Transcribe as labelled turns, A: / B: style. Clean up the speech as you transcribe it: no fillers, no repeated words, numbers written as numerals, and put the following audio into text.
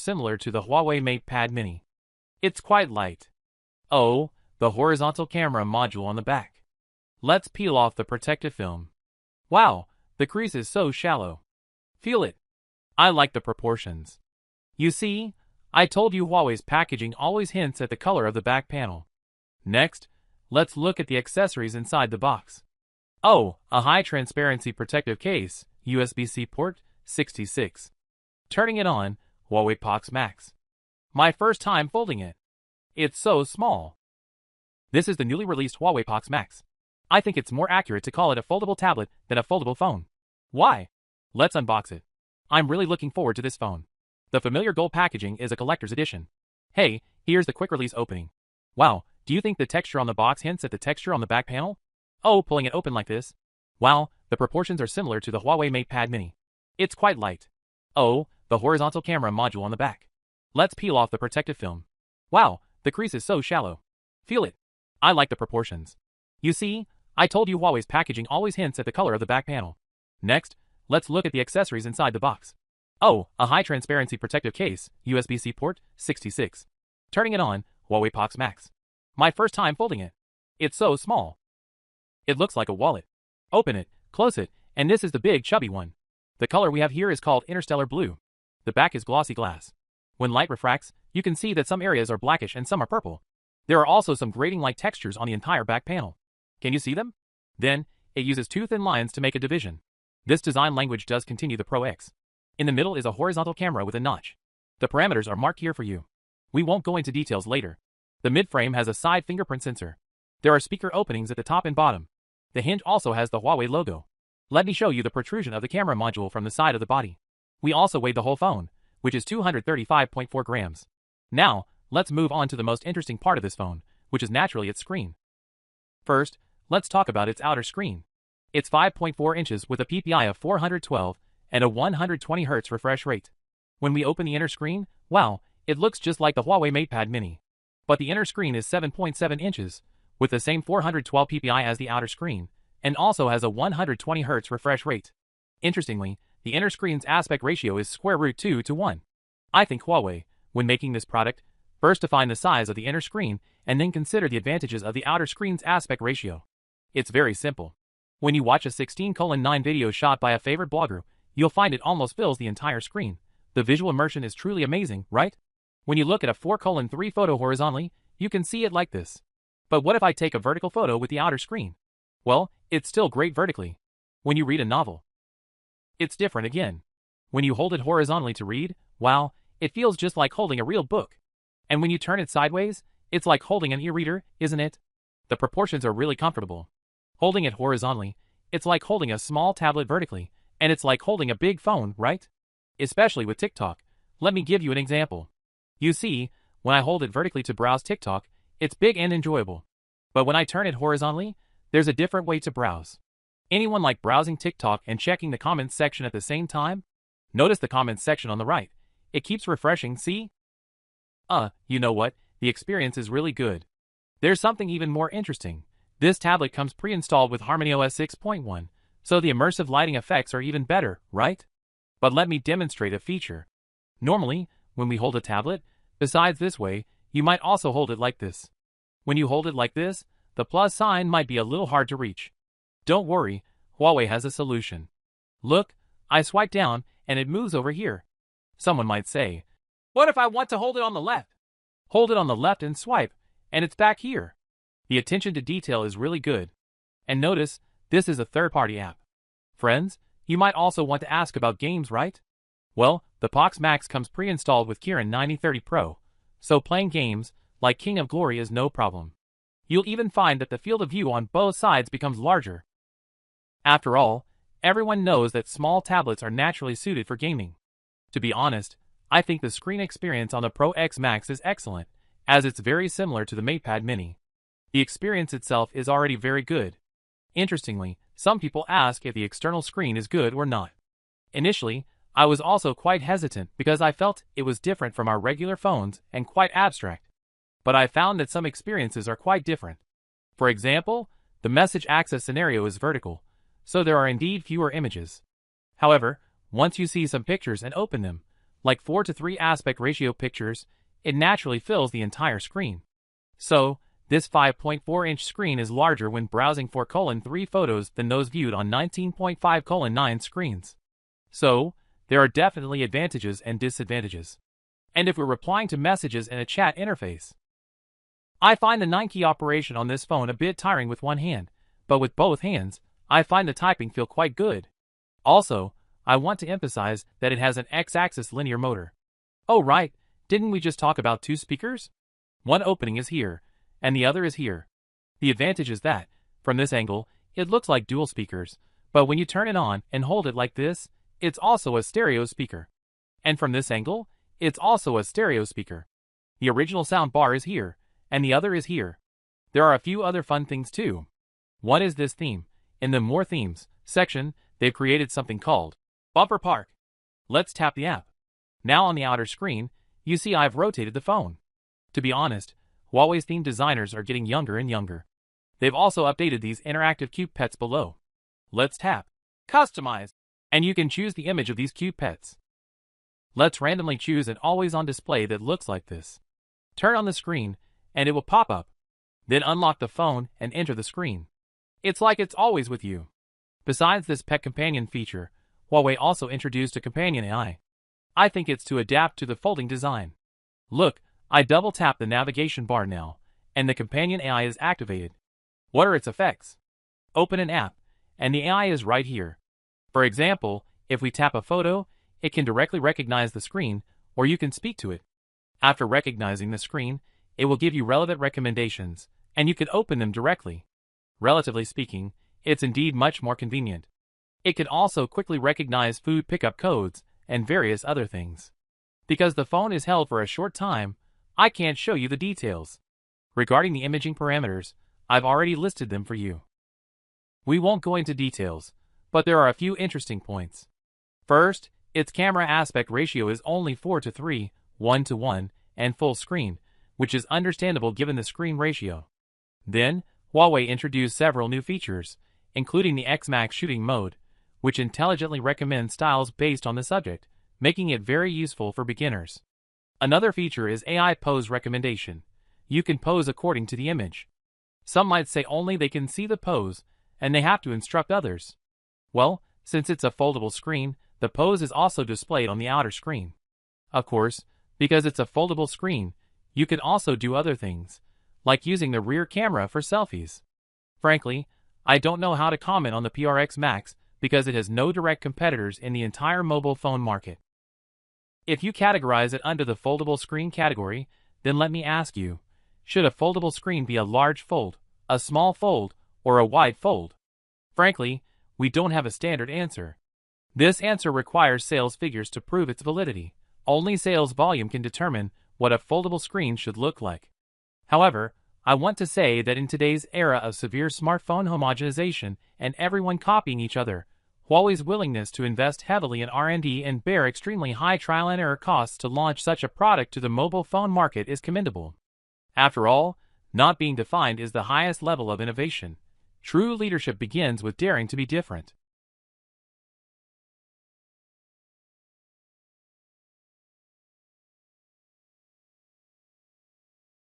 A: similar to the Huawei MatePad Mini. It's quite light. Oh, the horizontal camera module on the back. Let's peel off the protective film. Wow, the crease is so shallow. Feel it. I like the proportions. You see, I told you Huawei's packaging always hints at the color of the back panel. Next, let's look at the accessories inside the box. Oh, a high transparency protective case, USB-C port, 66. Turning it on, Huawei Pura X Max. My first time folding it. It's so small. This is the newly released Huawei Pura X Max. I think it's more accurate to call it a foldable tablet than a foldable phone. Why? Let's unbox it. I'm really looking forward to this phone. The familiar gold packaging is a collector's edition. Hey, here's the quick release opening. Wow, do you think the texture on the box hints at the texture on the back panel? Oh, pulling it open like this. Wow, the proportions are similar to the Huawei MatePad Mini. It's quite light. Oh, the horizontal camera module on the back. Let's peel off the protective film. Wow, the crease is so shallow. Feel it. I like the proportions. You see, I told you Huawei's packaging always hints at the color of the back panel. Next, let's look at the accessories inside the box. Oh, a high transparency protective case, USB-C port, 66. Turning it on, Huawei Pura X Max. My first time folding it. It's so small. It looks like a wallet. Open it, close it, and this is the big chubby one. The color we have here is called interstellar blue. The back is glossy glass. When light refracts, you can see that some areas are blackish and some are purple. There are also some grating-like textures on the entire back panel. Can you see them? Then, it uses two thin lines to make a division. This design language does continue the Pro X. In the middle is a horizontal camera with a notch. The parameters are marked here for you. We won't go into details later. The mid-frame has a side fingerprint sensor. There are speaker openings at the top and bottom. The hinge also has the Huawei logo. Let me show you the protrusion of the camera module from the side of the body. We also weighed the whole phone, which is 235.4 grams. Now, let's move on to the most interesting part of this phone, which is naturally its screen. First, let's talk about its outer screen. It's 5.4 inches with a PPI of 412 and a 120 Hz refresh rate. When we open the inner screen, wow, it looks just like the Huawei MatePad Mini. But the inner screen is 7.7 inches, with the same 412 PPI as the outer screen, and also has a 120 Hz refresh rate. Interestingly, the inner screen's aspect ratio is square root 2 to 1. I think Huawei, when making this product, first defined the size of the inner screen and then consider the advantages of the outer screen's aspect ratio. It's very simple. When you watch a 16:9 video shot by a favorite blogger, you'll find it almost fills the entire screen. The visual immersion is truly amazing, right? When you look at a 4:3 photo horizontally, you can see it like this. But what if I take a vertical photo with the outer screen? Well, it's still great vertically. When you read a novel, it's different again. When you hold it horizontally to read, wow, it feels just like holding a real book. And when you turn it sideways, it's like holding an e-reader, isn't it? The proportions are really comfortable. Holding it horizontally, it's like holding a small tablet vertically, and it's like holding a big phone, right? Especially with TikTok. Let me give you an example. You see, when I hold it vertically to browse TikTok, it's big and enjoyable. But when I turn it horizontally, there's a different way to browse. Anyone like browsing TikTok and checking the comments section at the same time? Notice the comments section on the right. It keeps refreshing, see? You know what? The experience is really good. There's something even more interesting. This tablet comes pre-installed with HarmonyOS 6.1, so the immersive lighting effects are even better, right? But let me demonstrate a feature. Normally, when we hold a tablet, besides this way, you might also hold it like this. When you hold it like this, the plus sign might be a little hard to reach. Don't worry, Huawei has a solution. Look, I swipe down and it moves over here. Someone might say, what if I want to hold it on the left? Hold it on the left and swipe, and it's back here. The attention to detail is really good. And notice, this is a third-party app. Friends, you might also want to ask about games, right? Well, the Pura X Max comes pre-installed with Kirin 9030 Pro, so playing games, like King of Glory, is no problem. You'll even find that the field of view on both sides becomes larger. After all, everyone knows that small tablets are naturally suited for gaming. To be honest, I think the screen experience on the Pro X Max is excellent, as it's very similar to the MatePad Mini. The experience itself is already very good. Interestingly, some people ask if the external screen is good or not. Initially, I was also quite hesitant because I felt it was different from our regular phones and quite abstract. But I found that some experiences are quite different. For example, the message access scenario is vertical, so there are indeed fewer images. However, once you see some pictures and open them, like 4:3 aspect ratio pictures, it naturally fills the entire screen. So, this 5.4-inch screen is larger when browsing 4:3 photos than those viewed on 19.5:9 screens. So, there are definitely advantages and disadvantages. And if we're replying to messages in a chat interface, I find the 9-key operation on this phone a bit tiring with one hand, but with both hands, I find the typing feel quite good. Also, I want to emphasize that it has an X-axis linear motor. Oh right, didn't we just talk about 2 speakers? One opening is here, and the other is here. The advantage is that, from this angle, it looks like dual speakers, but when you turn it on and hold it like this, it's also a stereo speaker. And from this angle, it's also a stereo speaker. The original sound bar is here, and the other is here. There are a few other fun things too. One is this theme. In the More Themes section, they've created something called Bumper Park. Let's tap the app. Now on the outer screen, you see I've rotated the phone. To be honest, Huawei's theme designers are getting younger and younger. They've also updated these interactive cute pets below. Let's tap Customize, and you can choose the image of these cute pets. Let's randomly choose an always-on display that looks like this. Turn on the screen, and it will pop up. Then unlock the phone and enter the screen. It's like it's always with you. Besides this pet companion feature, Huawei also introduced a companion AI. I think it's to adapt to the folding design. Look, I double tap the navigation bar now, and the companion AI is activated. What are its effects? Open an app, and the AI is right here. For example, if we tap a photo, it can directly recognize the screen, or you can speak to it. After recognizing the screen, it will give you relevant recommendations, and you can open them directly. Relatively speaking, it's indeed much more convenient. It can also quickly recognize food pickup codes and various other things. Because the phone is held for a short time, I can't show you the details. Regarding the imaging parameters, I've already listed them for you. We won't go into details, but there are a few interesting points. First, its camera aspect ratio is only 4:3, 1:1, and full screen, which is understandable given the screen ratio. Then, Huawei introduced several new features, including the X Max shooting mode, which intelligently recommends styles based on the subject, making it very useful for beginners. Another feature is AI pose recommendation. You can pose according to the image. Some might say only they can see the pose, and they have to instruct others. Well, since it's a foldable screen, the pose is also displayed on the outer screen. Of course, because it's a foldable screen, you can also do other things, like using the rear camera for selfies. Frankly, I don't know how to comment on the Pura X Max because it has no direct competitors in the entire mobile phone market. If you categorize it under the foldable screen category, then let me ask you, should a foldable screen be a large fold, a small fold, or a wide fold? Frankly, we don't have a standard answer. This answer requires sales figures to prove its validity. Only sales volume can determine what a foldable screen should look like. However, I want to say that in today's era of severe smartphone homogenization and everyone copying each other, Huawei's willingness to invest heavily in R&D and bear extremely high trial and error costs to launch such a product to the mobile phone market is commendable. After all, not being defined is the highest level of innovation. True leadership begins with daring to be different.